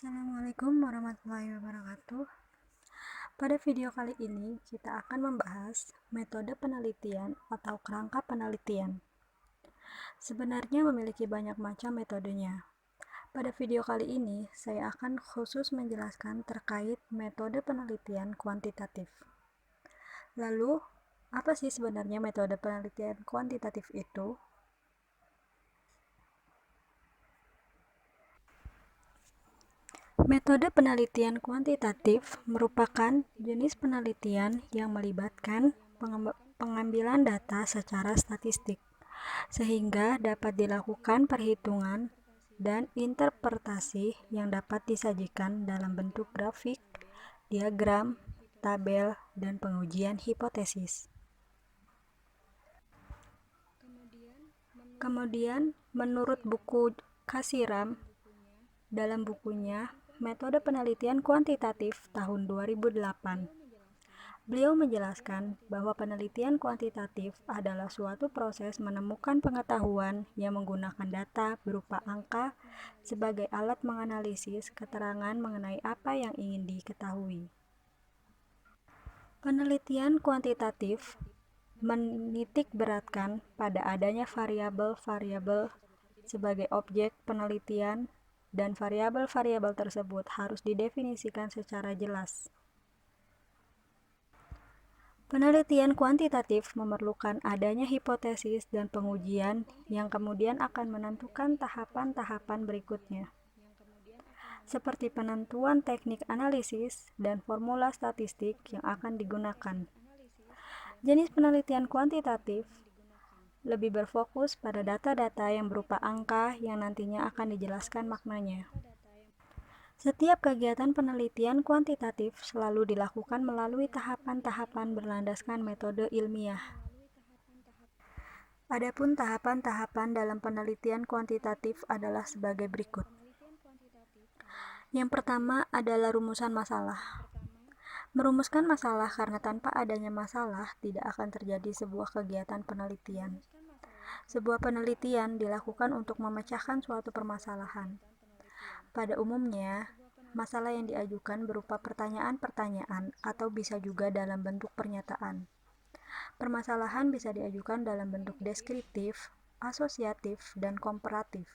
Assalamualaikum warahmatullahi wabarakatuh. Pada video kali ini kita akan membahas metode penelitian atau kerangka penelitian. Sebenarnya memiliki banyak macam metodenya. Pada video kali ini saya akan khusus menjelaskan terkait metode penelitian kuantitatif. Lalu, apa sih sebenarnya metode penelitian kuantitatif itu? Metode penelitian kuantitatif merupakan jenis penelitian yang melibatkan pengambilan data secara statistik, sehingga dapat dilakukan perhitungan dan interpretasi yang dapat disajikan dalam bentuk grafik, diagram, tabel, dan pengujian hipotesis. Kemudian, menurut buku Kasiram, dalam bukunya Metode Penelitian Kuantitatif tahun 2008, beliau menjelaskan bahwa penelitian kuantitatif adalah suatu proses menemukan pengetahuan yang menggunakan data berupa angka sebagai alat menganalisis keterangan mengenai apa yang ingin diketahui. Penelitian kuantitatif menitik beratkan pada adanya variabel-variabel sebagai objek penelitian, dan variabel-variabel tersebut harus didefinisikan secara jelas. Penelitian kuantitatif memerlukan adanya hipotesis dan pengujian yang kemudian akan menentukan tahapan-tahapan berikutnya, seperti penentuan teknik analisis dan formula statistik yang akan digunakan. Jenis penelitian kuantitatif lebih berfokus pada data-data yang berupa angka yang nantinya akan dijelaskan maknanya. Setiap kegiatan penelitian kuantitatif selalu dilakukan melalui tahapan-tahapan berlandaskan metode ilmiah. Adapun tahapan-tahapan dalam penelitian kuantitatif adalah sebagai berikut. Yang pertama adalah rumusan masalah. Merumuskan masalah karena tanpa adanya masalah tidak akan terjadi sebuah kegiatan penelitian. Sebuah penelitian dilakukan untuk memecahkan suatu permasalahan. Pada umumnya, masalah yang diajukan berupa pertanyaan-pertanyaan atau bisa juga dalam bentuk pernyataan. Permasalahan bisa diajukan dalam bentuk deskriptif, asosiatif, dan komparatif.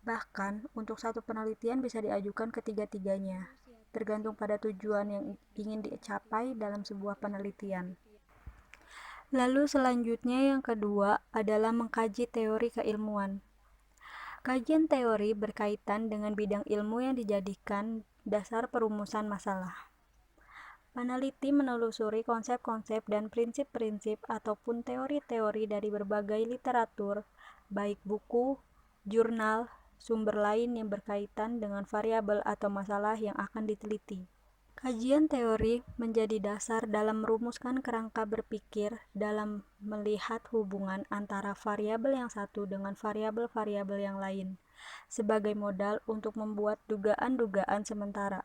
Bahkan, untuk satu penelitian bisa diajukan ketiga-tiganya, tergantung pada tujuan yang ingin dicapai dalam sebuah penelitian. Lalu selanjutnya yang kedua adalah mengkaji teori keilmuan. Kajian teori berkaitan dengan bidang ilmu yang dijadikan dasar perumusan masalah. Peneliti menelusuri konsep-konsep dan prinsip-prinsip ataupun teori-teori dari berbagai literatur, baik buku, jurnal, sumber lain yang berkaitan dengan variabel atau masalah yang akan diteliti. Kajian teori menjadi dasar dalam merumuskan kerangka berpikir dalam melihat hubungan antara variabel yang satu dengan variabel-variabel yang lain, sebagai modal untuk membuat dugaan-dugaan sementara.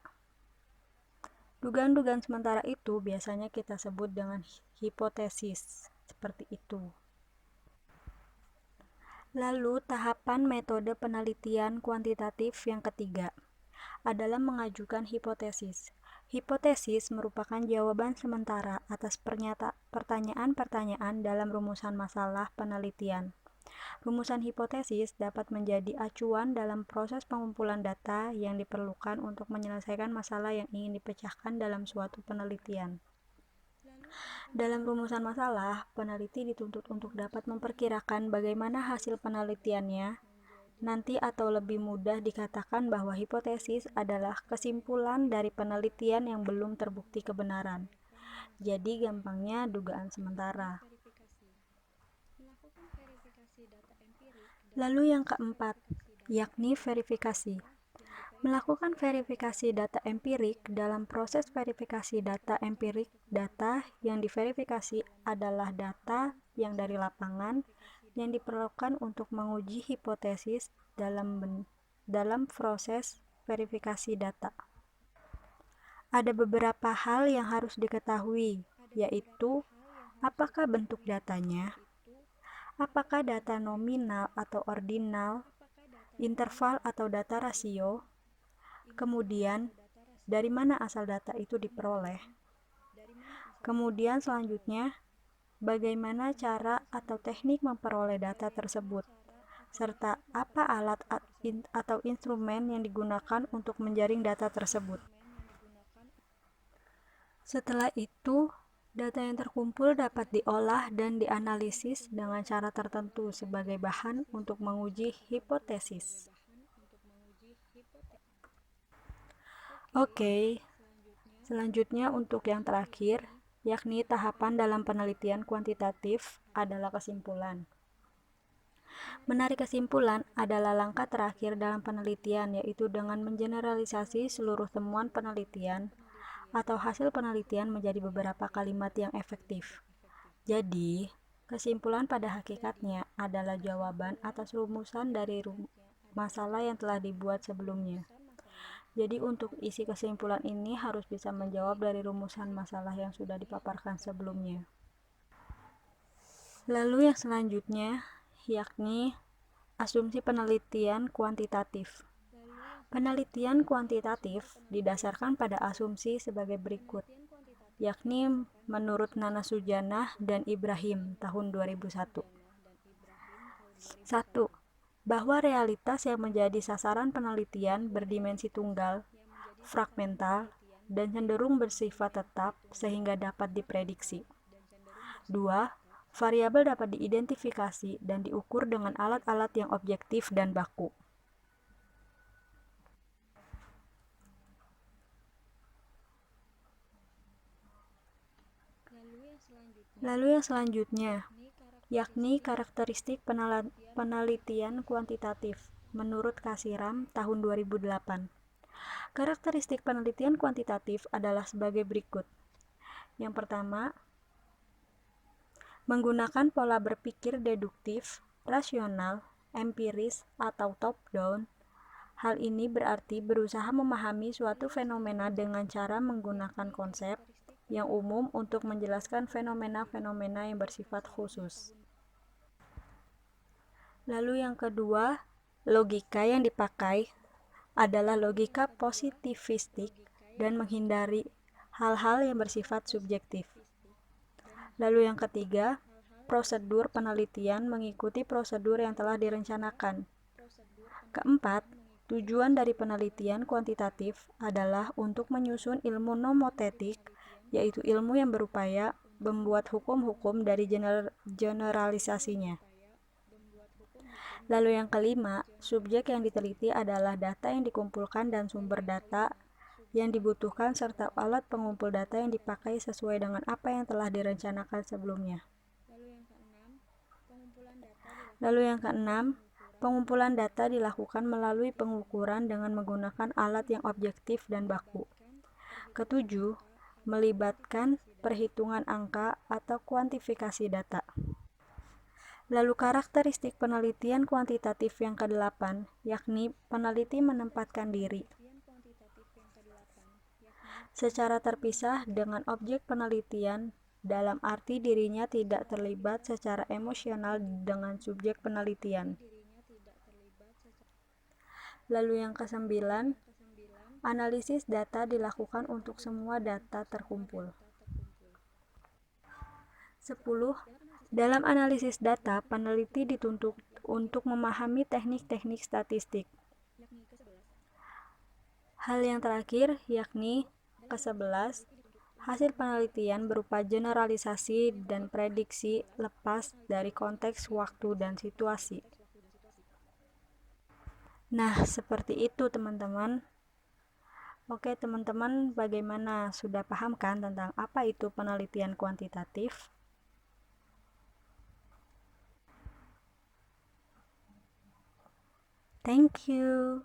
Dugaan-dugaan sementara itu biasanya kita sebut dengan hipotesis, seperti itu. Lalu tahapan metode penelitian kuantitatif yang ketiga adalah mengajukan hipotesis. Hipotesis merupakan jawaban sementara atas pertanyaan-pertanyaan dalam rumusan masalah penelitian. Rumusan hipotesis dapat menjadi acuan dalam proses pengumpulan data yang diperlukan untuk menyelesaikan masalah yang ingin dipecahkan dalam suatu penelitian. Dalam rumusan masalah, peneliti dituntut untuk dapat memperkirakan bagaimana hasil penelitiannya nanti, atau lebih mudah dikatakan bahwa hipotesis adalah kesimpulan dari penelitian yang belum terbukti kebenaran. Jadi gampangnya dugaan sementara. Lalu yang keempat, yakni verifikasi. Melakukan verifikasi data empirik. Dalam proses verifikasi data empirik, data yang diverifikasi adalah data yang dari lapangan yang diperlukan untuk menguji hipotesis dalam proses verifikasi data. Ada beberapa hal yang harus diketahui, yaitu apakah bentuk datanya, apakah data nominal atau ordinal, interval atau data rasio, Kemudian, dari mana asal data itu diperoleh? Kemudian selanjutnya, bagaimana cara atau teknik memperoleh data tersebut, serta apa alat atau instrumen yang digunakan untuk menjaring data tersebut. Setelah itu, data yang terkumpul dapat diolah dan dianalisis dengan cara tertentu sebagai bahan untuk menguji hipotesis. Oke, selanjutnya untuk yang terakhir, yakni tahapan dalam penelitian kuantitatif adalah kesimpulan. Menarik kesimpulan adalah langkah terakhir dalam penelitian, yaitu dengan mengeneralisasi seluruh temuan penelitian atau hasil penelitian menjadi beberapa kalimat yang efektif. Jadi, kesimpulan pada hakikatnya adalah jawaban atas rumusan dari masalah yang telah dibuat sebelumnya. Jadi untuk isi kesimpulan ini harus bisa menjawab dari rumusan masalah yang sudah dipaparkan sebelumnya. Lalu yang selanjutnya, yakni asumsi penelitian kuantitatif. Penelitian kuantitatif didasarkan pada asumsi sebagai berikut, yakni menurut Nana Sujanah dan Ibrahim tahun 2001. 1. Bahwa realitas yang menjadi sasaran penelitian berdimensi tunggal, fragmental, dan cenderung bersifat tetap sehingga dapat diprediksi. 2. Variabel dapat diidentifikasi dan diukur dengan alat-alat yang objektif dan baku. Lalu yang selanjutnya, yakni karakteristik penelitian kuantitatif menurut Kasiram tahun 2008. Karakteristik penelitian kuantitatif adalah sebagai berikut. Yang pertama, menggunakan pola berpikir deduktif, rasional, empiris, atau top-down. Hal ini berarti berusaha memahami suatu fenomena dengan cara menggunakan konsep yang umum untuk menjelaskan fenomena-fenomena yang bersifat khusus. Lalu yang kedua, logika yang dipakai adalah logika positivistik dan menghindari hal-hal yang bersifat subjektif. Lalu yang ketiga, prosedur penelitian mengikuti prosedur yang telah direncanakan. Keempat, tujuan dari penelitian kuantitatif adalah untuk menyusun ilmu nomotetik, yaitu ilmu yang berupaya membuat hukum-hukum dari generalisasinya. Lalu yang kelima, subjek yang diteliti adalah data yang dikumpulkan dan sumber data yang dibutuhkan serta alat pengumpul data yang dipakai sesuai dengan apa yang telah direncanakan sebelumnya. Lalu yang keenam, pengumpulan data dilakukan melalui pengukuran dengan menggunakan alat yang objektif dan baku. Ketujuh, melibatkan perhitungan angka atau kuantifikasi data. Lalu karakteristik penelitian kuantitatif yang kedelapan, yakni peneliti menempatkan diri secara terpisah dengan objek penelitian, dalam arti dirinya tidak terlibat secara emosional dengan subjek penelitian. Lalu yang kesembilan, analisis data dilakukan untuk semua data terkumpul. 10. Dalam analisis data, peneliti dituntut untuk memahami teknik-teknik statistik. Hal yang terakhir, yakni ke-11, hasil penelitian berupa generalisasi dan prediksi lepas dari konteks waktu dan situasi. Nah, seperti itu teman-teman. Oke teman-teman, bagaimana? Sudah paham kan tentang apa itu penelitian kuantitatif? Thank you.